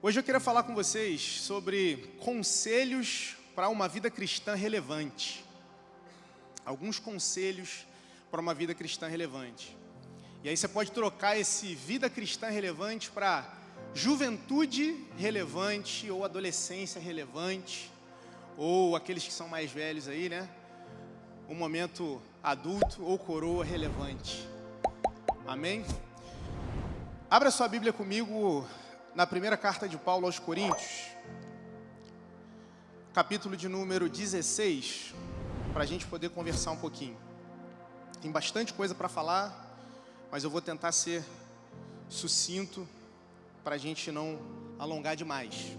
Hoje eu queria falar com vocês sobre conselhos para uma vida cristã relevante. Alguns conselhos para uma vida cristã relevante. E aí você pode trocar esse vida cristã relevante para juventude relevante, ou adolescência relevante, ou aqueles que são mais velhos aí, né? Um momento adulto ou coroa relevante. Amém? Abra sua Bíblia comigo na primeira carta de Paulo aos Coríntios, capítulo de número 16, para a gente poder conversar um pouquinho. Tem bastante coisa para falar, mas eu vou tentar ser sucinto para a gente não alongar demais.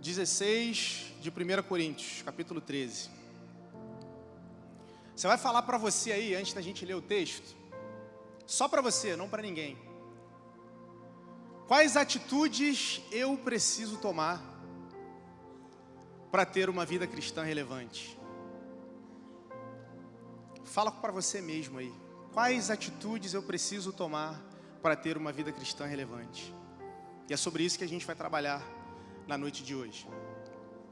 16 de 1 Coríntios, capítulo 13. Você vai falar para você aí, antes da gente ler o texto, só para você, não para ninguém. Quais atitudes eu preciso tomar para ter uma vida cristã relevante? Fala para você mesmo aí. Quais atitudes eu preciso tomar para ter uma vida cristã relevante? E é sobre isso que a gente vai trabalhar na noite de hoje.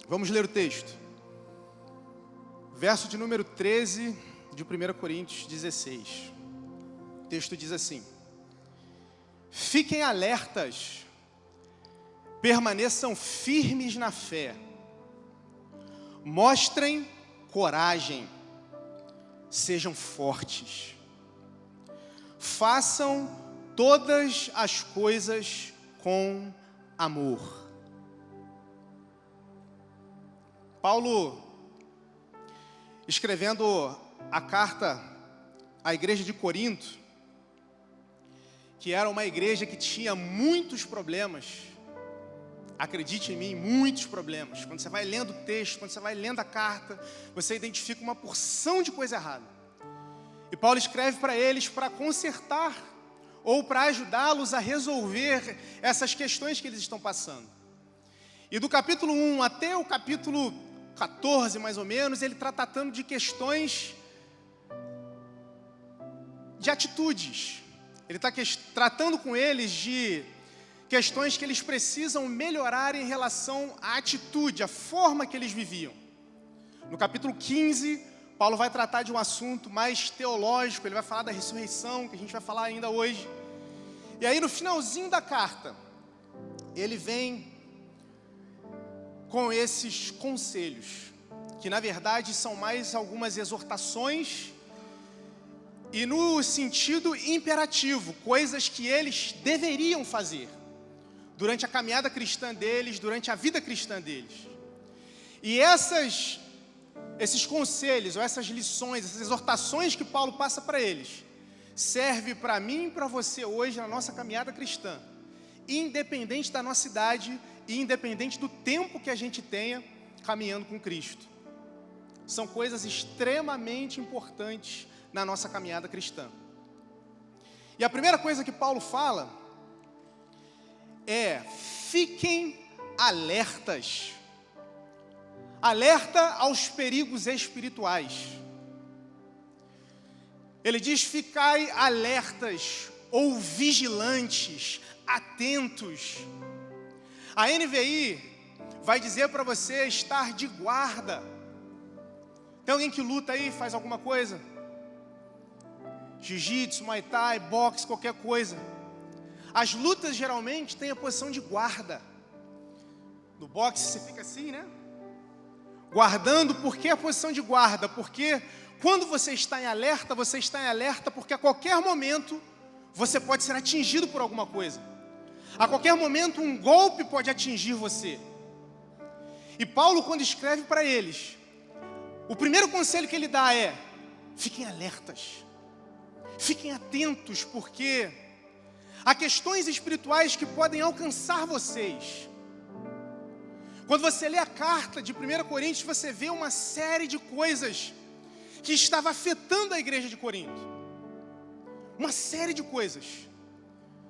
Vamos ler o texto. Verso de número 13 de 1 Coríntios 16. O texto diz assim: fiquem alertas, permaneçam firmes na fé, mostrem coragem, sejam fortes, façam todas as coisas com amor. Paulo, escrevendo a carta à igreja de Corinto, que era uma igreja que tinha muitos problemas, acredite em mim, muitos problemas. Quando você vai lendo o texto, quando você vai lendo a carta, você identifica uma porção de coisa errada. E Paulo escreve para eles para consertar ou para ajudá-los a resolver essas questões que eles estão passando. E do capítulo 1 até o capítulo 14, mais ou menos, ele está tratando de questões de atitudes. Ele está tratando com eles de questões que eles precisam melhorar em relação à atitude, à forma que eles viviam. No capítulo 15, Paulo vai tratar de um assunto mais teológico, ele vai falar da ressurreição, que a gente vai falar ainda hoje. E aí no finalzinho da carta, ele vem com esses conselhos, que na verdade são mais algumas exortações, e no sentido imperativo, coisas que eles deveriam fazer durante a caminhada cristã deles, durante a vida cristã deles. E esses conselhos, ou essas lições, essas exortações que Paulo passa para eles, serve para mim e para você hoje na nossa caminhada cristã, independente da nossa idade e independente do tempo que a gente tenha caminhando com Cristo. São coisas extremamente importantes na nossa caminhada cristã. E a primeira coisa que Paulo fala é: fiquem alertas. Alerta aos perigos espirituais. Ele diz: ficai alertas ou vigilantes, atentos. A NVI vai dizer para você estar de guarda. Tem alguém que luta aí, faz alguma coisa? Jiu-jitsu, Muay Thai, boxe, qualquer coisa. As lutas geralmente têm a posição de guarda. No boxe você fica assim, né? Guardando. Por que a posição de guarda? Porque quando você está em alerta porque a qualquer momento você pode ser atingido por alguma coisa. A qualquer momento um golpe pode atingir você. E Paulo, quando escreve para eles, o primeiro conselho que ele dá é: fiquem alertas. Fiquem atentos, porque há questões espirituais que podem alcançar vocês. Quando você lê a carta de 1 Coríntios, você vê uma série de coisas que estava afetando a igreja de Corinto. Uma série de coisas.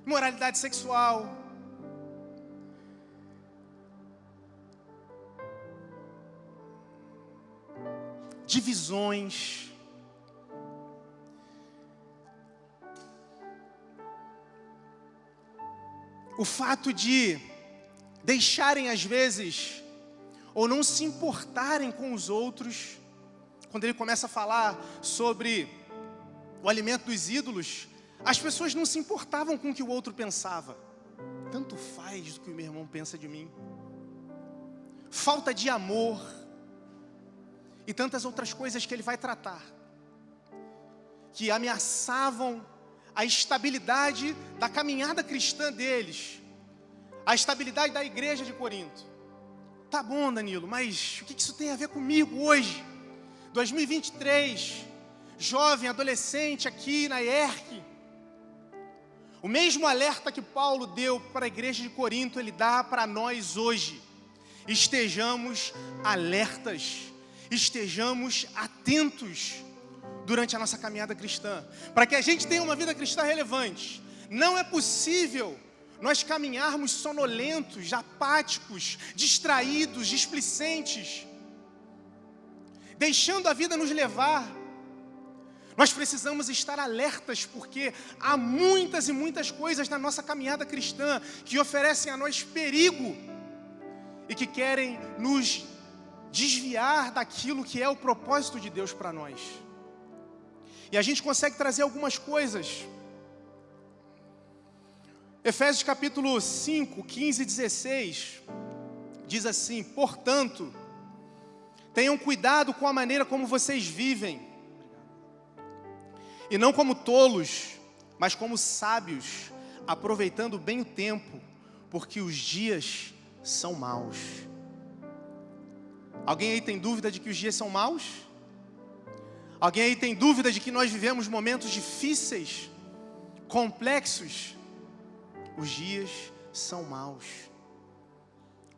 Imoralidade sexual, divisões, o fato de deixarem às vezes, ou não se importarem com os outros, quando ele começa a falar sobre o alimento dos ídolos, as pessoas não se importavam com o que o outro pensava. Tanto faz do que o meu irmão pensa de mim. Falta de amor e tantas outras coisas que ele vai tratar, que ameaçavam a estabilidade da caminhada cristã deles, a estabilidade da igreja de Corinto. Tá bom, Danilo, mas o que isso tem a ver comigo hoje? 2023, jovem, adolescente aqui na IERC. O mesmo alerta que Paulo deu para a igreja de Corinto, ele dá para nós hoje. Estejamos alertas, estejamos atentos durante a nossa caminhada cristã, para que a gente tenha uma vida cristã relevante. Não é possível nós caminharmos sonolentos, apáticos, distraídos, displicentes, deixando a vida nos levar. Nós precisamos estar alertas, porque há muitas e muitas coisas na nossa caminhada cristã que oferecem a nós perigo e que querem nos desviar daquilo que é o propósito de Deus para nós. E a gente consegue trazer algumas coisas. Efésios capítulo 5, 15 e 16, diz assim: portanto, tenham cuidado com a maneira como vocês vivem, e não como tolos, mas como sábios, aproveitando bem o tempo, porque os dias são maus. Alguém aí tem dúvida de que os dias são maus? Alguém aí tem dúvida de que nós vivemos momentos difíceis, complexos? Os dias são maus.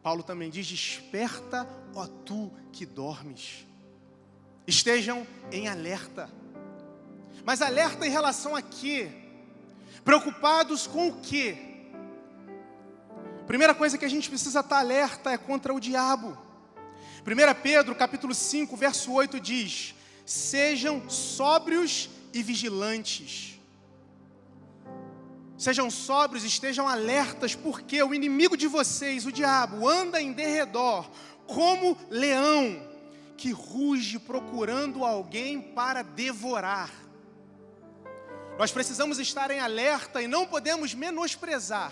Paulo também diz: desperta, ó tu que dormes. Estejam em alerta. Mas alerta em relação a quê? Preocupados com o quê? Primeira coisa que a gente precisa estar alerta é contra o diabo. 1 Pedro capítulo 5, verso 8 diz: sejam sóbrios e vigilantes. Sejam sóbrios, estejam alertas, porque o inimigo de vocês, o diabo, anda em derredor como leão que ruge procurando alguém para devorar. Nós precisamos estar em alerta e não podemos menosprezar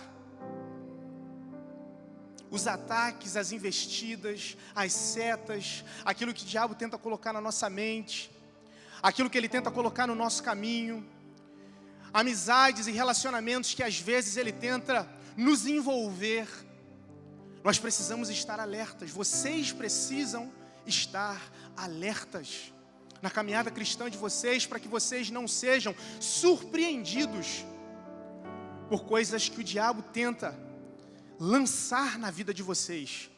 os ataques, as investidas, as setas, aquilo que o diabo tenta colocar na nossa mente, aquilo que ele tenta colocar no nosso caminho, amizades e relacionamentos que às vezes ele tenta nos envolver. Nós precisamos estar alertas, vocês precisam estar alertas na caminhada cristã de vocês, para que vocês não sejam surpreendidos por coisas que o diabo tenta lançar na vida de vocês,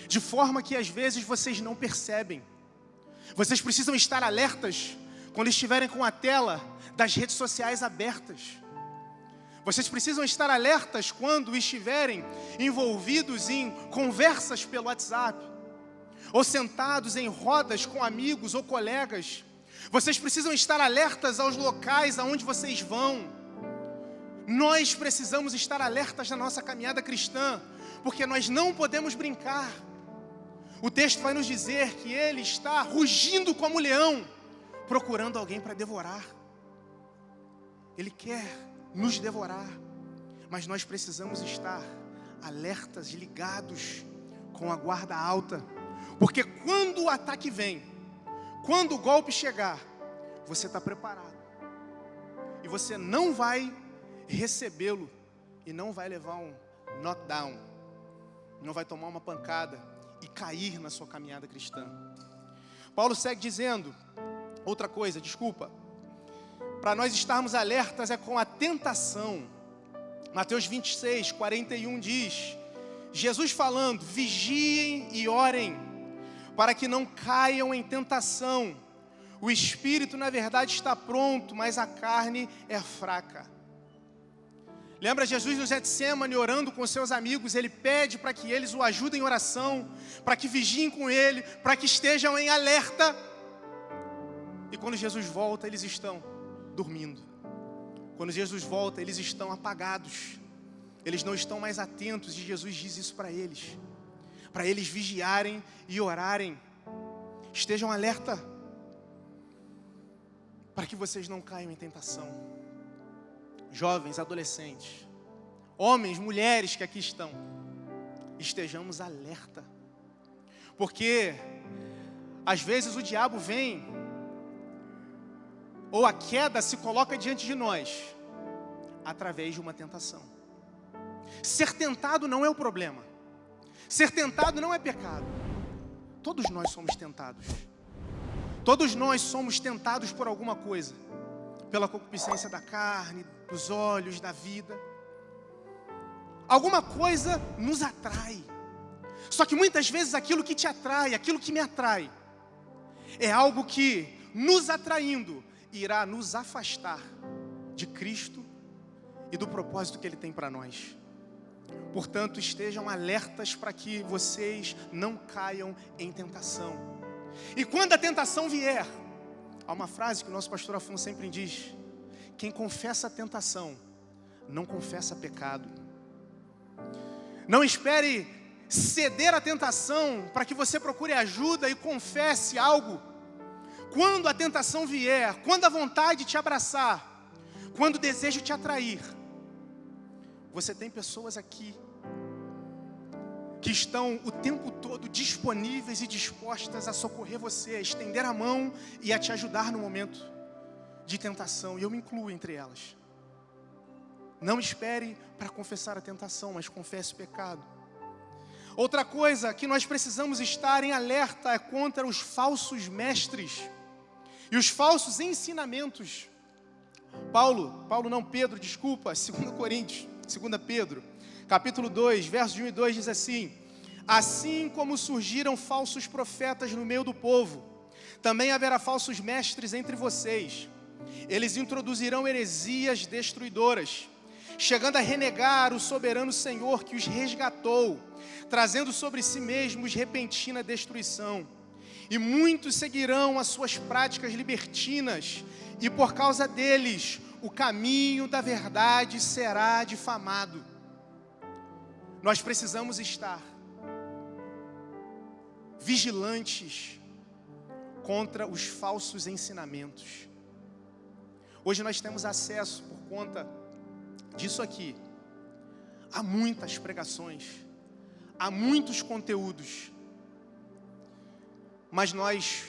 de forma que às vezes vocês não percebem. Vocês precisam estar alertas quando estiverem com a tela das redes sociais abertas. Vocês precisam estar alertas quando estiverem envolvidos em conversas pelo WhatsApp, ou sentados em rodas com amigos ou colegas. Vocês precisam estar alertas aos locais aonde vocês vão. Nós precisamos estar alertas na nossa caminhada cristã, porque nós não podemos brincar. O texto vai nos dizer que ele está rugindo como leão, procurando alguém para devorar. Ele quer nos devorar, mas nós precisamos estar alertas, ligados, com a guarda alta, porque quando o ataque vem, quando o golpe chegar, você está preparado, e você não vai recebê-lo, e não vai levar um knockdown, não vai tomar uma pancada e cair na sua caminhada cristã. Paulo segue dizendo, outra coisa, para nós estarmos alertas é com a tentação. Mateus 26, 41 diz, Jesus falando, vigiem e orem, para que não caiam em tentação. O espírito na verdade está pronto, mas a carne é fraca. Lembra Jesus no Getsemane orando com seus amigos? Ele pede para que eles o ajudem em oração, para que vigiem com ele, para que estejam em alerta. E quando Jesus volta, eles estão dormindo. Quando Jesus volta, eles estão apagados. eles não estão mais atentos, e Jesus diz isso para eles vigiarem e orarem. Estejam alerta, para que vocês não caiam em tentação. Jovens, adolescentes, homens, mulheres que aqui estão, estejamos alerta, porque às vezes o diabo vem, ou a queda se coloca diante de nós, através de uma tentação. Ser tentado não é o problema, ser tentado não é pecado. Todos nós somos tentados, todos nós somos tentados por alguma coisa, pela concupiscência da carne, dos olhos, da vida. Alguma coisa nos atrai. Só que muitas vezes aquilo que te atrai, aquilo que me atrai, é algo que, nos atraindo, irá nos afastar de Cristo e do propósito que Ele tem para nós. Portanto, estejam alertas para que vocês não caiam em tentação. E quando a tentação vier, há uma frase que o nosso pastor Afonso sempre diz: quem confessa a tentação, não confessa pecado. Não espere ceder à tentação para que você procure ajuda e confesse algo. Quando a tentação vier, quando a vontade te abraçar, quando o desejo te atrair, você tem pessoas aqui que estão o tempo todo disponíveis e dispostas a socorrer você, a estender a mão e a te ajudar no momento de tentação, e eu me incluo entre elas. Não espere para confessar a tentação, mas confesse o pecado. Outra coisa que nós precisamos estar em alerta é contra os falsos mestres e os falsos ensinamentos. Pedro, 2 Coríntios, 2 Pedro, capítulo 2, versos 1 e 2 diz assim: assim como surgiram falsos profetas no meio do povo, também haverá falsos mestres entre vocês. Eles introduzirão heresias destruidoras, chegando a renegar o soberano Senhor que os resgatou, trazendo sobre si mesmos repentina destruição. E muitos seguirão as suas práticas libertinas, e por causa deles o caminho da verdade será difamado. Nós precisamos estar vigilantes contra os falsos ensinamentos. Hoje nós temos acesso, por conta disso aqui, há muitas pregações, há muitos conteúdos, mas nós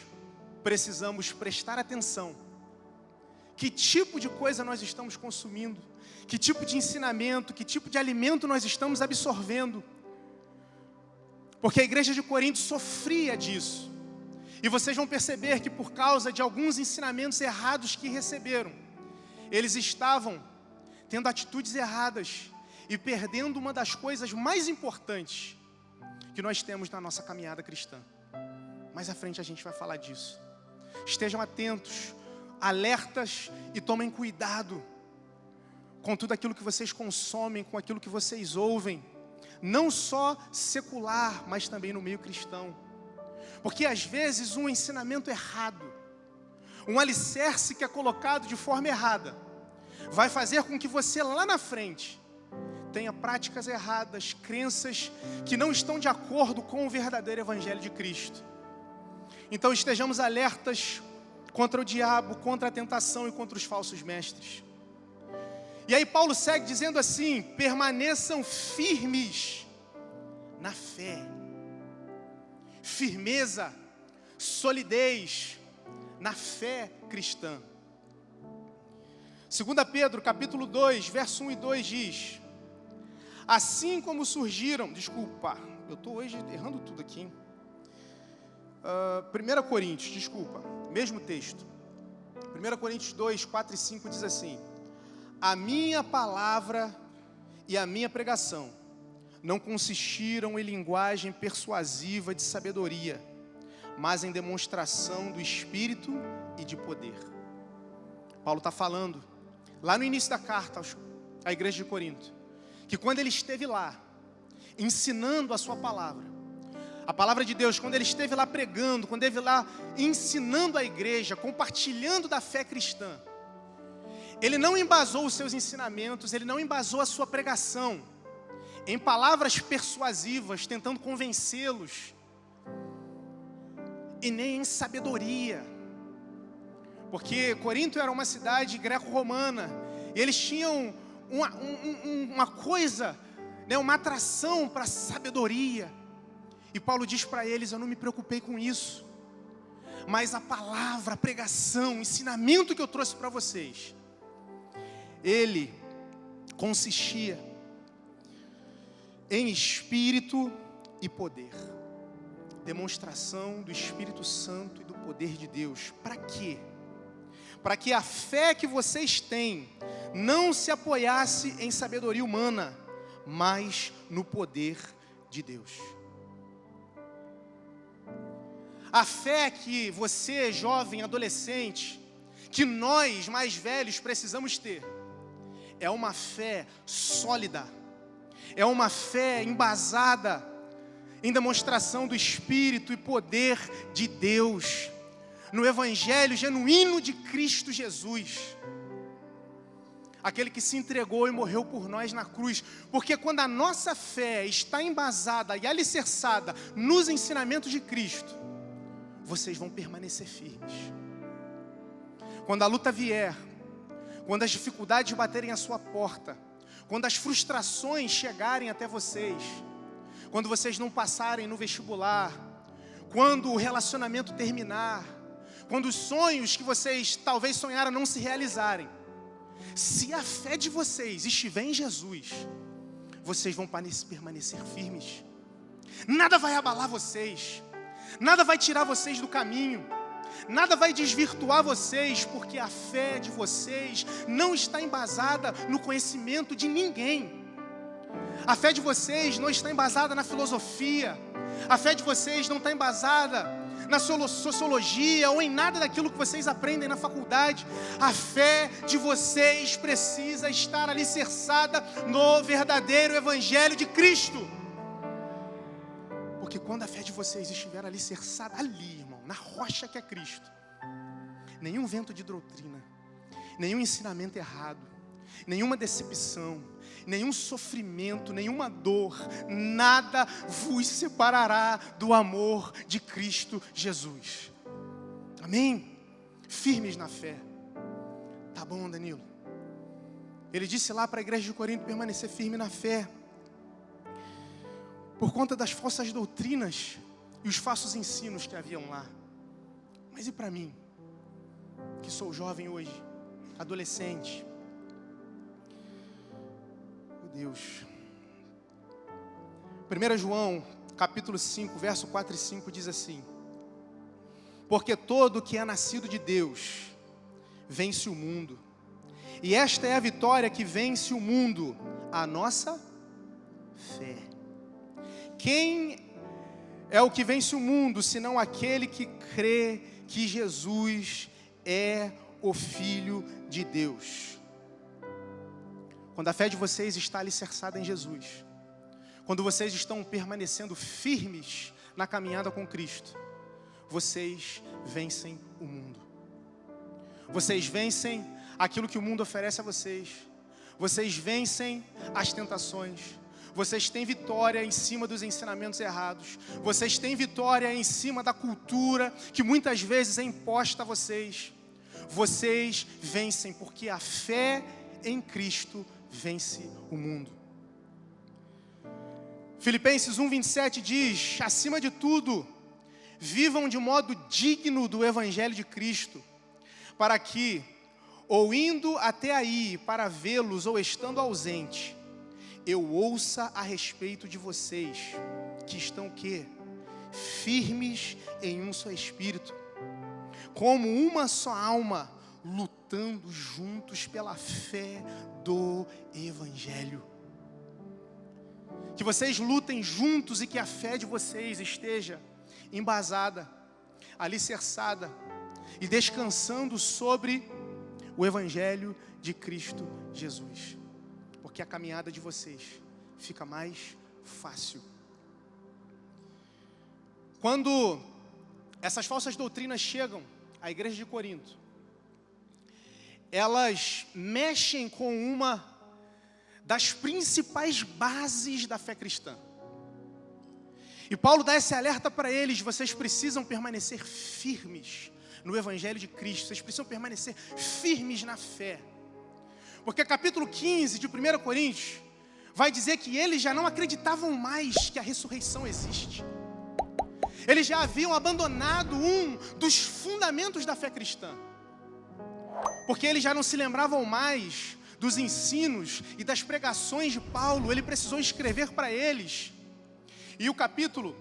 precisamos prestar atenção. Que tipo de coisa nós estamos consumindo? Que tipo de ensinamento, que tipo de alimento nós estamos absorvendo? Porque a igreja de Corinto sofria disso. E vocês vão perceber que por causa de alguns ensinamentos errados que receberam, eles estavam tendo atitudes erradas e perdendo uma das coisas mais importantes que nós temos na nossa caminhada cristã. Mais à frente a gente vai falar disso. Estejam atentos, alertas e tomem cuidado com tudo aquilo que vocês consomem, com aquilo que vocês ouvem, não só secular, mas também no meio cristão. Porque às vezes um ensinamento errado, um alicerce que é colocado de forma errada, vai fazer com que você lá na frente tenha práticas erradas, crenças que não estão de acordo com o verdadeiro evangelho de Cristo. Então estejamos alertas contra o diabo, contra a tentação e contra os falsos mestres. E aí Paulo segue dizendo assim: permaneçam firmes na fé. Firmeza, solidez na fé cristã. 2 Pedro, capítulo 2, verso 1 e 2 diz: assim como surgiram... eu estou hoje errando tudo aqui, hein? 1 Coríntios, mesmo texto. 1 Coríntios 2, 4 e 5 diz assim: a minha palavra e a minha pregação não consistiram em linguagem persuasiva de sabedoria, mas em demonstração do Espírito e de poder. Paulo está falando, lá no início da carta à igreja de Corinto, que quando ele esteve lá, ensinando a sua palavra, a palavra de Deus, quando ele esteve lá pregando, quando ele esteve lá ensinando a igreja, compartilhando da fé cristã, ele não embasou os seus ensinamentos, ele não embasou a sua pregação em palavras persuasivas, tentando convencê-los, e nem em sabedoria. Porque Corinto era uma cidade greco-romana, e eles tinham uma coisa, né, uma atração para a sabedoria. E Paulo diz para eles: eu não me preocupei com isso, mas a palavra, a pregação, o ensinamento que eu trouxe para vocês, ele consistia em espírito e poder. Demonstração do Espírito Santo e do poder de Deus. Para quê? Para que a fé que vocês têm não se apoiasse em sabedoria humana, mas no poder de Deus. A fé que você, jovem, adolescente, que nós, mais velhos, precisamos ter, é uma fé sólida, é uma fé embasada em demonstração do Espírito e poder de Deus, no Evangelho genuíno de Cristo Jesus, aquele que se entregou e morreu por nós na cruz. Porque quando a nossa fé está embasada e alicerçada nos ensinamentos de Cristo, vocês vão permanecer firmes. Quando a luta vier, quando as dificuldades baterem à sua porta, quando as frustrações chegarem até vocês, quando vocês não passarem no vestibular, quando o relacionamento terminar, quando os sonhos que vocês talvez sonharam não se realizarem, se a fé de vocês estiver em Jesus, vocês vão permanecer firmes. Nada vai abalar vocês, nada vai tirar vocês do caminho, nada vai desvirtuar vocês, porque a fé de vocês não está embasada no conhecimento de ninguém. A fé de vocês não está embasada na filosofia. A fé de vocês não está embasada na sociologia ou em nada daquilo que vocês aprendem na faculdade. A fé de vocês precisa estar alicerçada no verdadeiro Evangelho de Cristo. Porque quando a fé de vocês estiver alicerçada ali, irmão, na rocha que é Cristo, nenhum vento de doutrina, nenhum ensinamento errado, nenhuma decepção, nenhum sofrimento, nenhuma dor, nada vos separará do amor de Cristo Jesus. Amém? Firmes na fé. Tá bom, Danilo. Ele disse lá para a igreja de Corinto permanecer firme na fé, por conta das falsas doutrinas e os falsos ensinos que haviam lá. Mas e para mim, que sou jovem hoje, adolescente? Deus. 1 João, capítulo 5, verso 4 e 5 diz assim: porque todo que é nascido de Deus vence o mundo, e esta é a vitória que vence o mundo, a nossa fé. Quem é o que vence o mundo, senão aquele que crê que Jesus é o Filho de Deus? Quando a fé de vocês está alicerçada em Jesus, quando vocês estão permanecendo firmes na caminhada com Cristo, vocês vencem o mundo. Vocês vencem aquilo que o mundo oferece a vocês. Vocês vencem as tentações. Vocês têm vitória em cima dos ensinamentos errados. Vocês têm vitória em cima da cultura que muitas vezes é imposta a vocês. Vocês vencem porque a fé em Cristo vence o mundo. Filipenses 1:27 diz: acima de tudo, vivam de modo digno do Evangelho de Cristo, para que, ou indo até aí para vê-los, ou estando ausente, eu ouça a respeito de vocês, que estão o quê? Firmes em um só espírito, como uma só alma, lutando juntos pela fé do Evangelho. Que vocês lutem juntos e que a fé de vocês esteja embasada, alicerçada e descansando sobre o Evangelho de Cristo Jesus. Porque a caminhada de vocês fica mais fácil. Quando essas falsas doutrinas chegam à igreja de Corinto, elas mexem com uma das principais bases da fé cristã. E Paulo dá esse alerta para eles: vocês precisam permanecer firmes no Evangelho de Cristo, vocês precisam permanecer firmes na fé. Porque capítulo 15 de 1 Coríntios vai dizer que eles já não acreditavam mais que a ressurreição existe. Eles já haviam abandonado um dos fundamentos da fé cristã. Porque eles já não se lembravam mais dos ensinos e das pregações de Paulo. Ele precisou escrever para eles. E o capítulo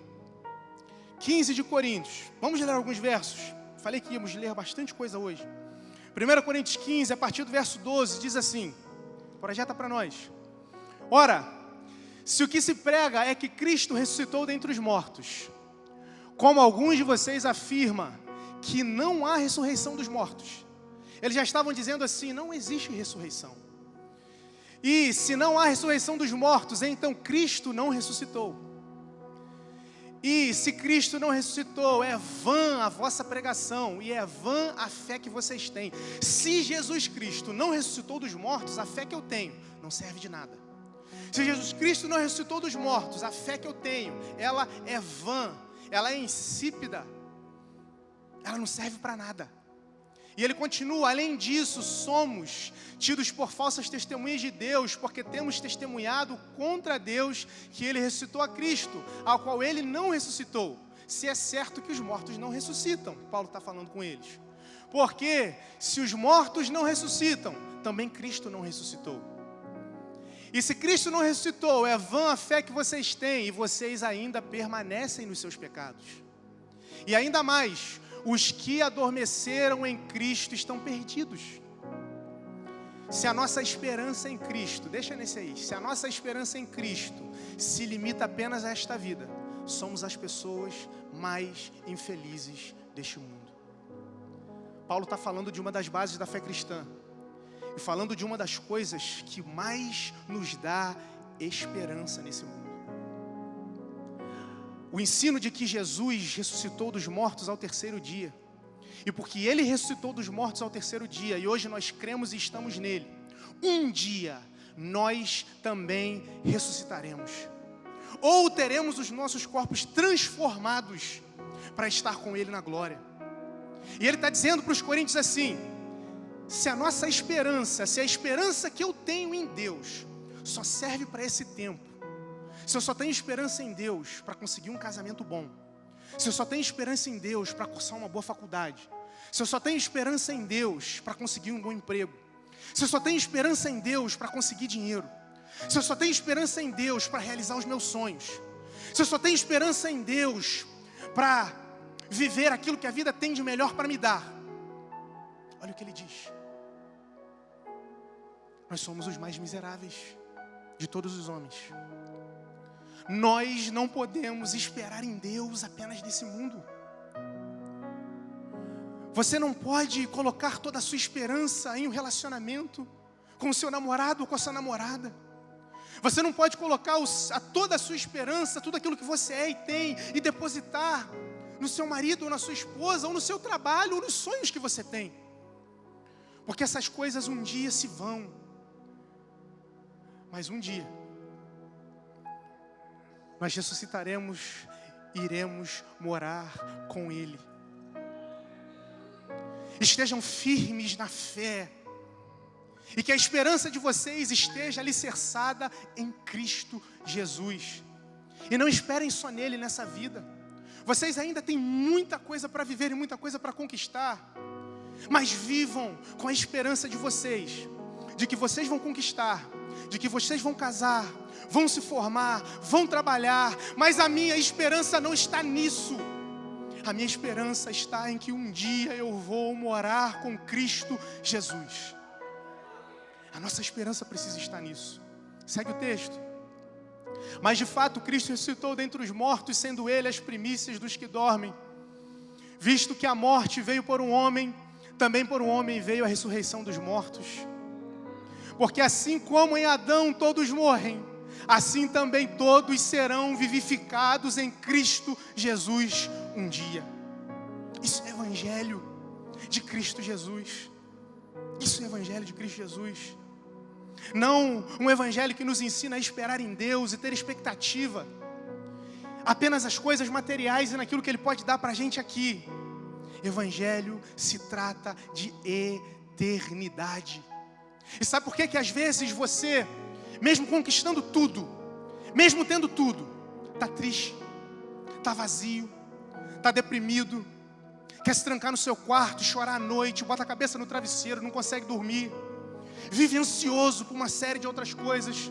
15 de Coríntios, vamos ler alguns versos. Falei que íamos ler bastante coisa hoje. 1 Coríntios 15, a partir do verso 12, diz assim, projeta para nós: ora, se o que se prega é que Cristo ressuscitou dentre os mortos, como alguns de vocês afirmam que não há ressurreição dos mortos. Eles já estavam dizendo assim: não existe ressurreição. E se não há ressurreição dos mortos, então Cristo não ressuscitou. E se Cristo não ressuscitou, é vã a vossa pregação e é vã a fé que vocês têm. Se Jesus Cristo não ressuscitou dos mortos, a fé que eu tenho não serve de nada. Se Jesus Cristo não ressuscitou dos mortos, a fé que eu tenho, ela é vã, ela é insípida, ela não serve para nada. E ele continua: além disso, somos tidos por falsas testemunhas de Deus, porque temos testemunhado contra Deus que ele ressuscitou a Cristo, ao qual ele não ressuscitou, se é certo que os mortos não ressuscitam. Paulo está falando com eles. Porque se os mortos não ressuscitam, também Cristo não ressuscitou. E se Cristo não ressuscitou, é vã a fé que vocês têm, e vocês ainda permanecem nos seus pecados. E ainda mais, os que adormeceram em Cristo estão perdidos. Se a nossa esperança em Cristo, deixa nesse aí, se a nossa esperança em Cristo se limita apenas a esta vida, somos as pessoas mais infelizes deste mundo. Paulo está falando de uma das bases da fé cristã, e falando de uma das coisas que mais nos dá esperança nesse mundo. O ensino de que Jesus ressuscitou dos mortos ao terceiro dia. E porque Ele ressuscitou dos mortos ao terceiro dia, e hoje nós cremos e estamos nele, um dia nós também ressuscitaremos. Ou teremos os nossos corpos transformados para estar com Ele na glória. E Ele está dizendo para os coríntios assim: se a nossa esperança, se a esperança que eu tenho em Deus só serve para esse tempo, se eu só tenho esperança em Deus para conseguir um casamento bom, se eu só tenho esperança em Deus para cursar uma boa faculdade, se eu só tenho esperança em Deus para conseguir um bom emprego, se eu só tenho esperança em Deus para conseguir dinheiro, se eu só tenho esperança em Deus para realizar os meus sonhos, se eu só tenho esperança em Deus para viver aquilo que a vida tem de melhor para me dar, olha o que ele diz: nós somos os mais miseráveis de todos os homens. Nós não podemos esperar em Deus apenas nesse mundo. Você não pode colocar toda a sua esperança em um relacionamento com o seu namorado ou com a sua namorada. Você não pode colocar toda a sua esperança, tudo aquilo que você é e tem, e depositar no seu marido ou na sua esposa, ou no seu trabalho, ou nos sonhos que você tem. Porque essas coisas um dia se vão. Mas um dia nós ressuscitaremos e iremos morar com Ele. Estejam firmes na fé, e que a esperança de vocês esteja alicerçada em Cristo Jesus. E não esperem só nele nessa vida. Vocês ainda têm muita coisa para viver e muita coisa para conquistar. Mas vivam com a esperança de vocês, de que vocês vão conquistar, de que vocês vão casar, vão se formar, vão trabalhar. Mas a minha esperança não está nisso. A minha esperança está em que um dia eu vou morar com Cristo Jesus. A nossa esperança precisa estar nisso. Segue o texto. Mas de fato Cristo ressuscitou dentre os mortos, sendo Ele as primícias dos que dormem. Visto que a morte veio por um homem, também por um homem veio a ressurreição dos mortos. Porque assim como em Adão todos morrem, assim também todos serão vivificados em Cristo Jesus um dia. Isso é Evangelho de Cristo Jesus. Isso é Evangelho de Cristo Jesus. Não um evangelho que nos ensina a esperar em Deus e ter expectativa apenas as coisas materiais e naquilo que Ele pode dar para a gente aqui. Evangelho se trata de eternidade. E sabe por que às vezes você, mesmo conquistando tudo, mesmo tendo tudo, está triste, está vazio, está deprimido, quer se trancar no seu quarto, chorar à noite, bota a cabeça no travesseiro, não consegue dormir, vive ansioso por uma série de outras coisas,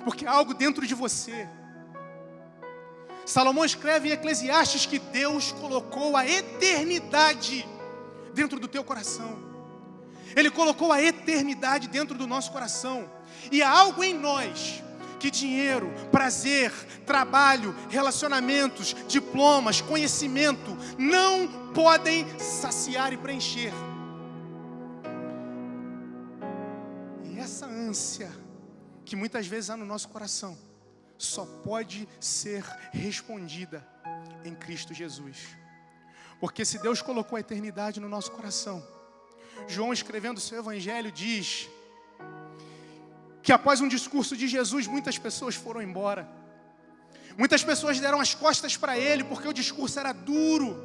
porque há algo dentro de você. Salomão escreve em Eclesiastes que Deus colocou a eternidade dentro do teu coração. Ele colocou a eternidade dentro do nosso coração. E há algo em nós que dinheiro, prazer, trabalho, relacionamentos, diplomas, conhecimento não podem saciar e preencher. E essa ânsia que muitas vezes há no nosso coração só pode ser respondida em Cristo Jesus. Porque se Deus colocou a eternidade no nosso coração, João, escrevendo o seu evangelho, diz que após um discurso de Jesus, muitas pessoas foram embora. Muitas pessoas deram as costas para ele, porque o discurso era duro.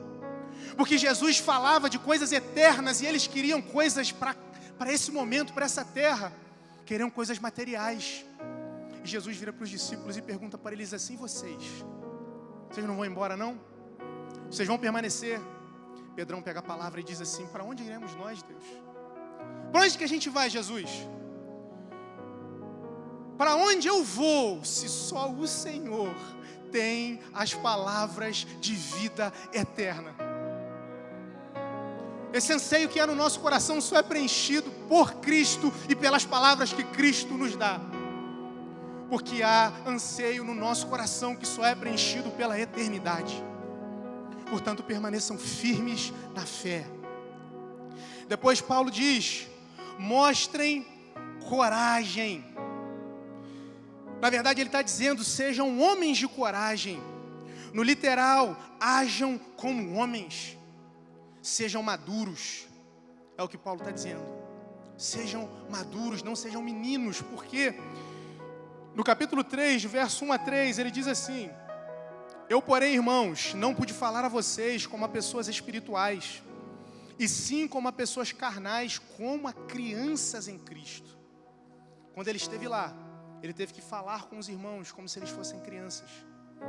Porque Jesus falava de coisas eternas e eles queriam coisas para esse momento, para essa terra. Queriam coisas materiais. E Jesus vira para os discípulos e pergunta para eles assim: vocês não vão embora não? Vocês vão permanecer? Pedrão pega a palavra e diz assim: para onde iremos nós, Deus? Para onde que a gente vai, Jesus? Para onde eu vou, se só o Senhor tem as palavras de vida eterna? Esse anseio que há no nosso coração só é preenchido por Cristo e pelas palavras que Cristo nos dá. Porque há anseio no nosso coração que só é preenchido pela eternidade. Portanto, permaneçam firmes na fé. Depois Paulo diz: mostrem coragem. Na verdade ele está dizendo: sejam homens de coragem. No literal, ajam como homens. Sejam maduros. É o que Paulo está dizendo. Sejam maduros, não sejam meninos. Porque no capítulo 3, verso 1 a 3, ele diz assim: eu, porém, irmãos, não pude falar a vocês como a pessoas espirituais, e sim como a pessoas carnais, como a crianças em Cristo. Quando ele esteve lá, ele teve que falar com os irmãos como se eles fossem crianças.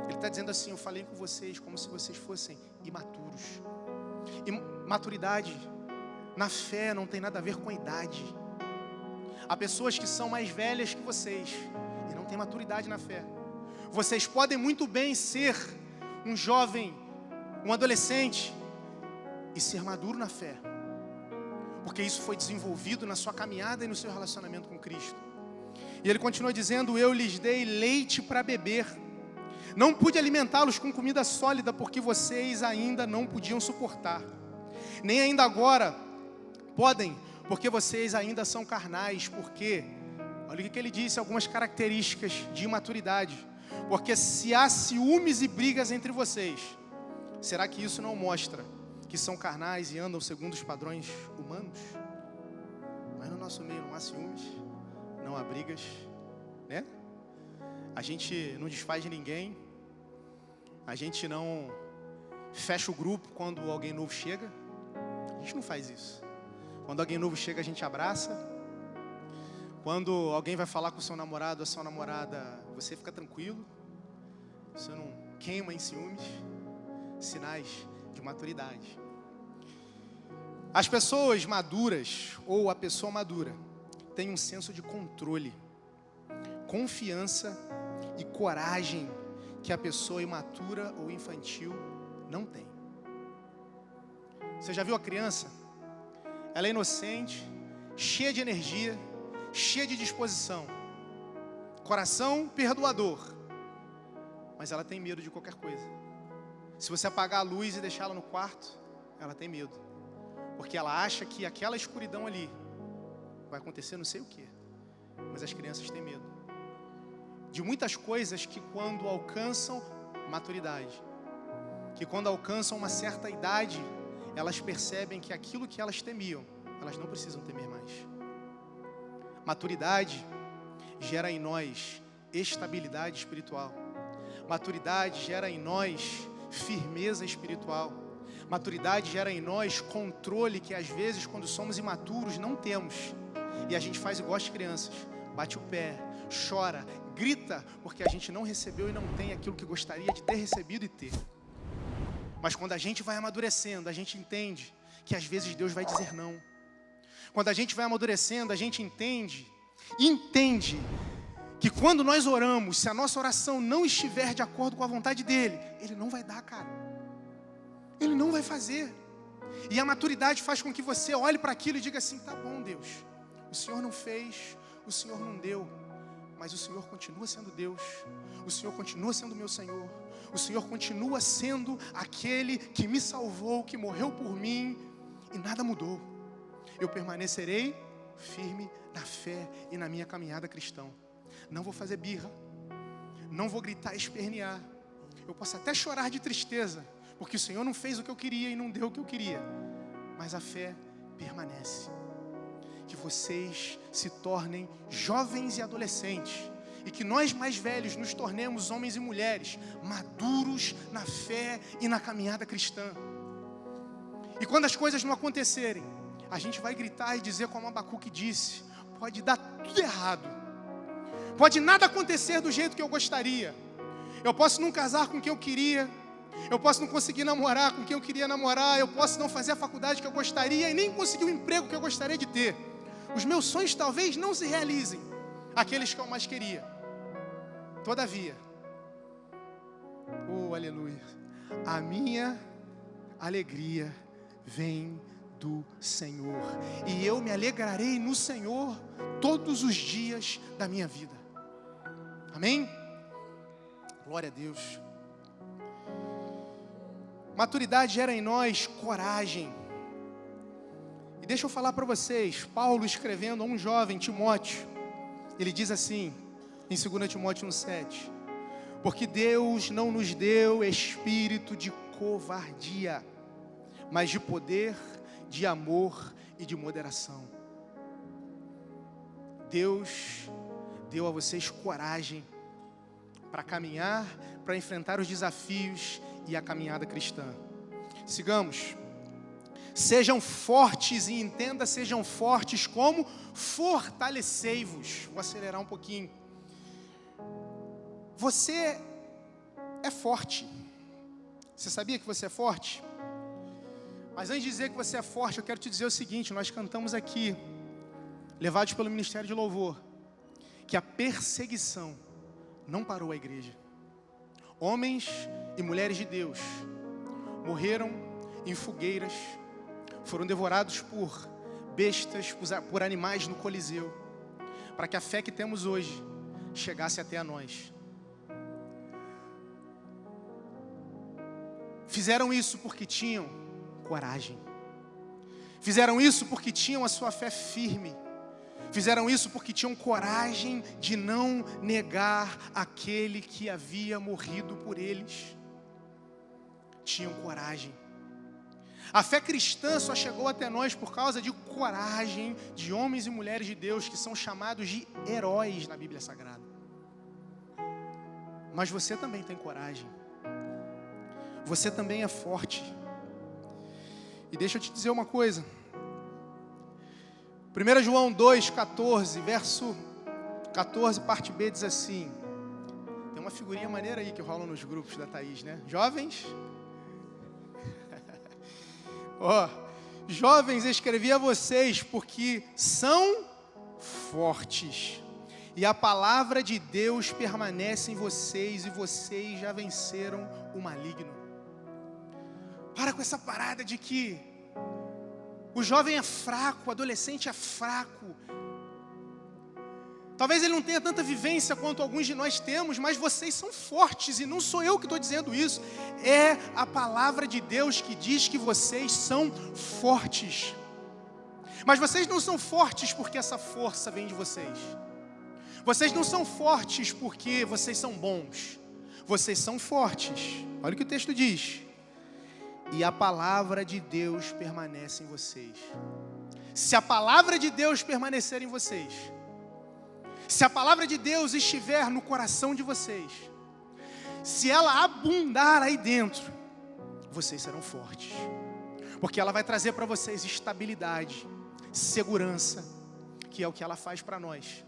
Ele está dizendo assim: eu falei com vocês como se vocês fossem imaturos. E maturidade na fé não tem nada a ver com a idade. Há pessoas que são mais velhas que vocês e não têm maturidade na fé. Vocês podem muito bem ser um jovem, um adolescente e ser maduro na fé, porque isso foi desenvolvido na sua caminhada e no seu relacionamento com Cristo. E ele continua dizendo: eu lhes dei leite para beber, não pude alimentá-los com comida sólida, porque vocês ainda não podiam suportar, nem ainda agora podem, porque vocês ainda são carnais. Porque, olha o que ele disse, algumas características de imaturidade. Porque se há ciúmes e brigas entre vocês, será que isso não mostra que são carnais e andam segundo os padrões humanos? Mas no nosso meio não há ciúmes, não há brigas, né? A gente não desfaz de ninguém, a gente não fecha o grupo quando alguém novo chega. A gente não faz isso. Quando alguém novo chega, a gente abraça. Quando alguém vai falar com o seu namorado ou a sua namorada, você fica tranquilo, você não queima em ciúmes. Sinais de maturidade. As pessoas maduras, ou a pessoa madura, tem um senso de controle, confiança e coragem que a pessoa imatura ou infantil não tem. Você já viu a criança? Ela é inocente, cheia de energia, cheia de disposição, coração perdoador, mas ela tem medo de qualquer coisa. Se você apagar a luz e deixá-la no quarto, ela tem medo, porque ela acha que aquela escuridão ali vai acontecer não sei o que. Mas as crianças têm medo de muitas coisas que, quando alcançam maturidade, que quando alcançam uma certa idade, elas percebem que aquilo que elas temiam, elas não precisam temer mais. Maturidade gera em nós estabilidade espiritual. Maturidade gera em nós firmeza espiritual. Maturidade gera em nós controle que às vezes quando somos imaturos não temos. E a gente faz igual as crianças, bate o pé, chora, grita, porque a gente não recebeu e não tem aquilo que gostaria de ter recebido e ter. Mas quando a gente vai amadurecendo, a gente entende que às vezes Deus vai dizer não. Quando a gente vai amadurecendo, a gente entende que quando nós oramos, se a nossa oração não estiver de acordo com a vontade dEle, Ele não vai dar, cara. Ele não vai fazer. E a maturidade faz com que você olhe para aquilo e diga assim, tá bom, Deus, o Senhor não fez, o Senhor não deu, mas o Senhor continua sendo Deus, o Senhor continua sendo meu Senhor, o Senhor continua sendo aquele que me salvou, que morreu por mim, e nada mudou. Eu permanecerei firme na fé e na minha caminhada cristã. Não vou fazer birra, não vou gritar e espernear. Eu posso até chorar de tristeza, porque o Senhor não fez o que eu queria e não deu o que eu queria, mas a fé permanece. Que vocês se tornem jovens e adolescentes, e que nós mais velhos nos tornemos homens e mulheres maduros na fé e na caminhada cristã. E quando as coisas não acontecerem, a gente vai gritar e dizer como Abacuque disse, pode dar tudo errado, pode nada acontecer do jeito que eu gostaria, eu posso não casar com quem eu queria, eu posso não conseguir namorar com quem eu queria namorar, eu posso não fazer a faculdade que eu gostaria e nem conseguir o emprego que eu gostaria de ter. Os meus sonhos talvez não se realizem, aqueles que eu mais queria. Todavia, oh aleluia, a minha alegria vem do Senhor, e eu me alegrarei no Senhor todos os dias da minha vida. Amém? Glória a Deus. Maturidade gera em nós coragem. E deixa eu falar para vocês, Paulo escrevendo a um jovem, Timóteo, ele diz assim, em 2 Timóteo 1,7, porque Deus não nos deu espírito de covardia, mas de poder, de amor e de moderação. Deus deu a vocês coragem para caminhar, para enfrentar os desafios e a caminhada cristã. Sigamos. Sejam fortes e entenda, sejam fortes como fortalecei-vos. Vou acelerar um pouquinho. Você é forte. Você sabia que você é forte? Mas antes de dizer que você é forte, eu quero te dizer o seguinte, nós cantamos aqui, levados pelo Ministério de Louvor, que a perseguição não parou a igreja. Homens e mulheres de Deus morreram em fogueiras, foram devorados por bestas, por animais no Coliseu, para que a fé que temos hoje chegasse até a nós. Fizeram isso porque tinham coragem. Fizeram isso porque tinham a sua fé firme. Fizeram isso porque tinham coragem de não negar aquele que havia morrido por eles. Tinham coragem. A fé cristã só chegou até nós por causa de coragem de homens e mulheres de Deus que são chamados de heróis na Bíblia Sagrada. Mas você também tem coragem. Você também é forte. E deixa eu te dizer uma coisa. 1 João 2,14, verso 14, parte B, diz assim. Tem uma figurinha maneira aí que rola nos grupos da Thaís, né? Jovens? Jovens, escrevi a vocês porque são fortes. E a palavra de Deus permanece em vocês e vocês já venceram o maligno. Para com essa parada de que o jovem é fraco, o adolescente é fraco. Talvez ele não tenha tanta vivência quanto alguns de nós temos, mas vocês são fortes, e não sou eu que estou dizendo isso. É a palavra de Deus que diz que vocês são fortes. Mas vocês não são fortes porque essa força vem de vocês. Vocês não são fortes porque vocês são bons. Vocês são fortes. Olha o que o texto diz. E a palavra de Deus permanece em vocês. Se a palavra de Deus permanecer em vocês, Se a palavra de Deus estiver no coração de vocês, se ela abundar aí dentro, vocês serão fortes. Porque ela vai trazer para vocês estabilidade, segurança, que é o que ela faz para nós.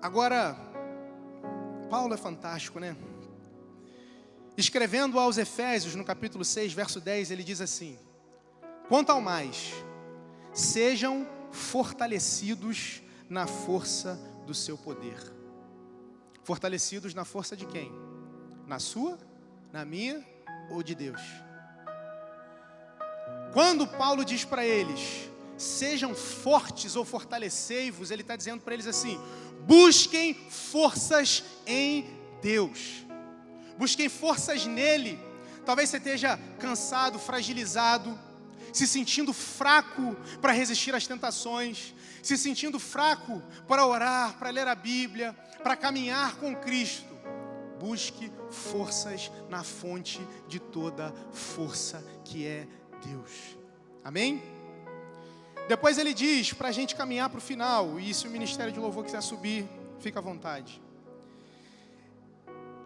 Agora, Paulo é fantástico, né? Escrevendo aos Efésios, no capítulo 6, verso 10, ele diz assim: quanto ao mais, sejam fortalecidos na força do seu poder. Fortalecidos na força de quem? Na sua, na minha ou de Deus? Quando Paulo diz para eles, sejam fortes ou fortalecei-vos, ele está dizendo para eles assim: busquem forças em Deus. Busquem forças nele. Talvez você esteja cansado, fragilizado, se sentindo fraco para resistir às tentações, se sentindo fraco para orar, para ler a Bíblia, para caminhar com Cristo. Busque forças na fonte de toda força, que é Deus. Amém? Depois ele diz para a gente caminhar para o final, e se o Ministério de Louvor quiser subir, fica à vontade.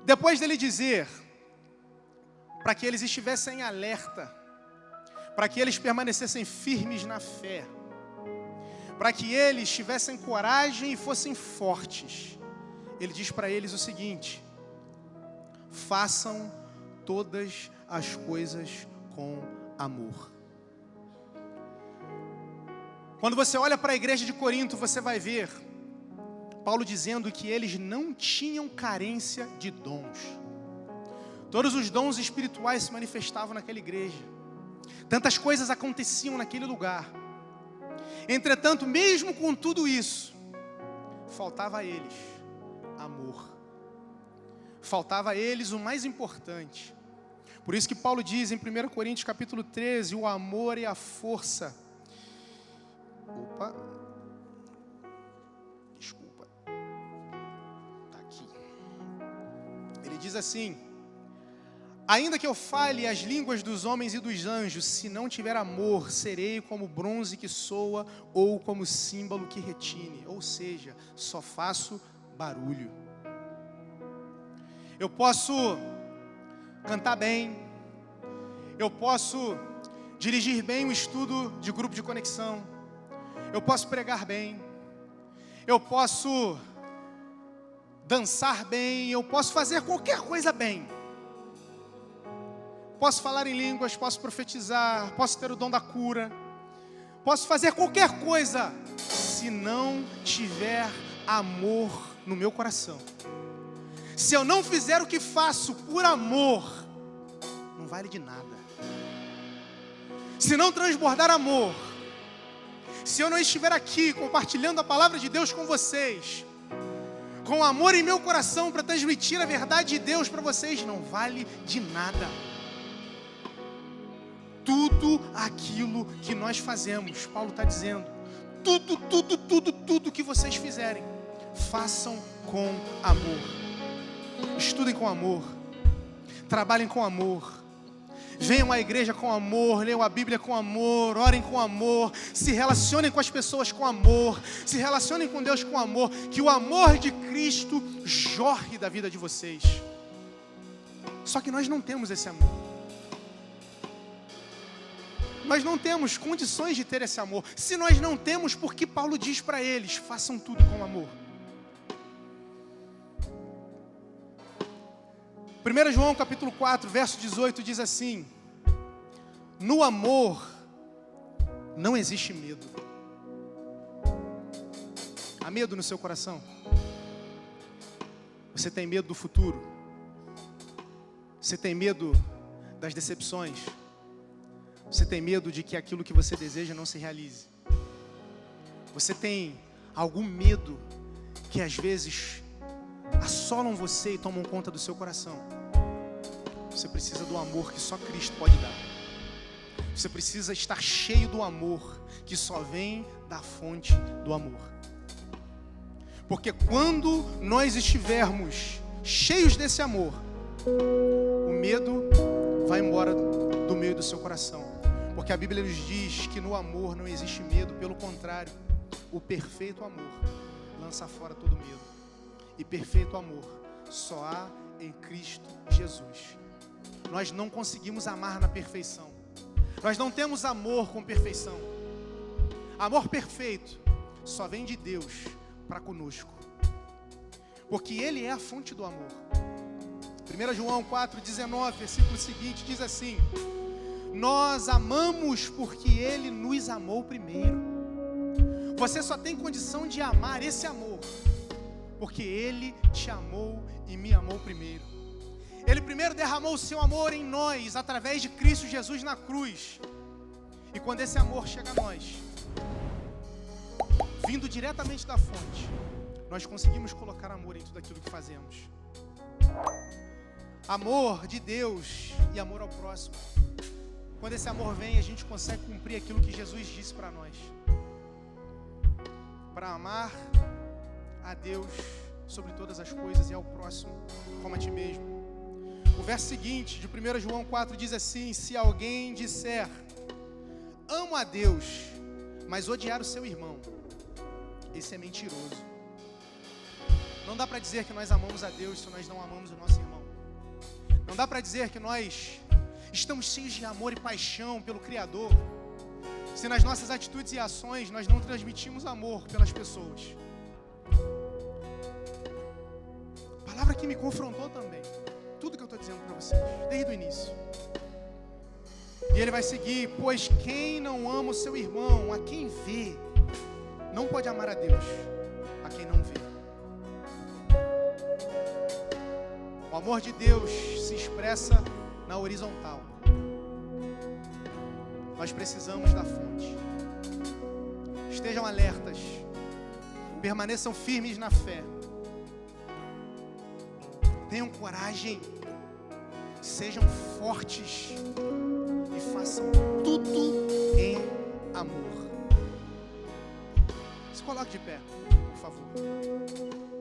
Depois dele dizer para que eles estivessem em alerta, para que eles permanecessem firmes na fé, para que eles tivessem coragem e fossem fortes, ele diz para eles o seguinte: façam todas as coisas com amor. Quando você olha para a igreja de Corinto, você vai ver Paulo dizendo que eles não tinham carência de dons. Todos os dons espirituais se manifestavam naquela igreja. Tantas coisas aconteciam naquele lugar. Entretanto, mesmo com tudo isso, faltava a eles amor. Faltava a eles o mais importante. Por isso que Paulo diz em 1 Coríntios capítulo 13, o amor e a força. Desculpa. Está aqui. Ele diz assim: ainda que eu fale as línguas dos homens e dos anjos, se não tiver amor, serei como bronze que soa ou como símbolo que retine. Ou seja, só faço barulho. Eu posso cantar bem, eu posso dirigir bem o estudo de grupo de conexão, eu posso pregar bem, eu posso dançar bem, eu posso fazer qualquer coisa bem. Posso falar em línguas, posso profetizar, posso ter o dom da cura, posso fazer qualquer coisa, se não tiver amor no meu coração. Se eu não fizer o que faço por amor, não vale de nada. Se não transbordar amor, se eu não estiver aqui compartilhando a palavra de Deus com vocês, com amor em meu coração para transmitir a verdade de Deus para vocês, não vale de nada. Tudo aquilo que nós fazemos, Paulo está dizendo, tudo que vocês fizerem, façam com amor. Estudem com amor, trabalhem com amor, venham à igreja com amor, leiam a Bíblia com amor, orem com amor, se relacionem com as pessoas com amor, se relacionem com Deus com amor, que o amor de Cristo jorre da vida de vocês. Só que nós não temos esse amor. Nós não temos condições de ter esse amor. Se nós não temos, por que Paulo diz para eles, façam tudo com amor? 1 João capítulo 4, verso 18 diz assim: no amor não existe medo. Há medo no seu coração? Você tem medo do futuro? Você tem medo das decepções? Você tem medo de que aquilo que você deseja não se realize? Você tem algum medo que às vezes assolam você e tomam conta do seu coração? Você precisa do amor que só Cristo pode dar. Você precisa estar cheio do amor que só vem da fonte do amor. Porque quando nós estivermos cheios desse amor, o medo vai embora do meio do seu coração. Porque a Bíblia nos diz que no amor não existe medo, pelo contrário, o perfeito amor lança fora todo medo. E perfeito amor só há em Cristo Jesus. Nós não conseguimos amar na perfeição. Nós não temos amor com perfeição. Amor perfeito só vem de Deus para conosco, porque Ele é a fonte do amor. 1 João 4,19, versículo seguinte, diz assim: nós amamos porque Ele nos amou primeiro. Você só tem condição de amar esse amor porque Ele te amou e me amou primeiro. Ele primeiro derramou o seu amor em nós, através de Cristo Jesus na cruz. E quando esse amor chega a nós, vindo diretamente da fonte, nós conseguimos colocar amor em tudo aquilo que fazemos. Amor de Deus e amor ao próximo. Quando esse amor vem, a gente consegue cumprir aquilo que Jesus disse para nós. Para amar a Deus sobre todas as coisas e ao próximo como a ti mesmo. O verso seguinte de 1 João 4 diz assim: se alguém disser amo a Deus, mas odiar o seu irmão, esse é mentiroso. Não dá para dizer que nós amamos a Deus se nós não amamos o nosso irmão. Não dá para dizer que nós estamos cheios de amor e paixão pelo Criador se nas nossas atitudes e ações nós não transmitimos amor pelas pessoas. Palavra que me confrontou também. Tudo que eu estou dizendo para vocês, desde o início. E ele vai seguir: pois quem não ama o seu irmão, a quem vê, não pode amar a Deus, a quem não vê. O amor de Deus se expressa na horizontal. Nós precisamos da fonte. Estejam alertas, permaneçam firmes na fé, tenham coragem, sejam fortes e façam tudo em amor. Se coloque de pé, por favor.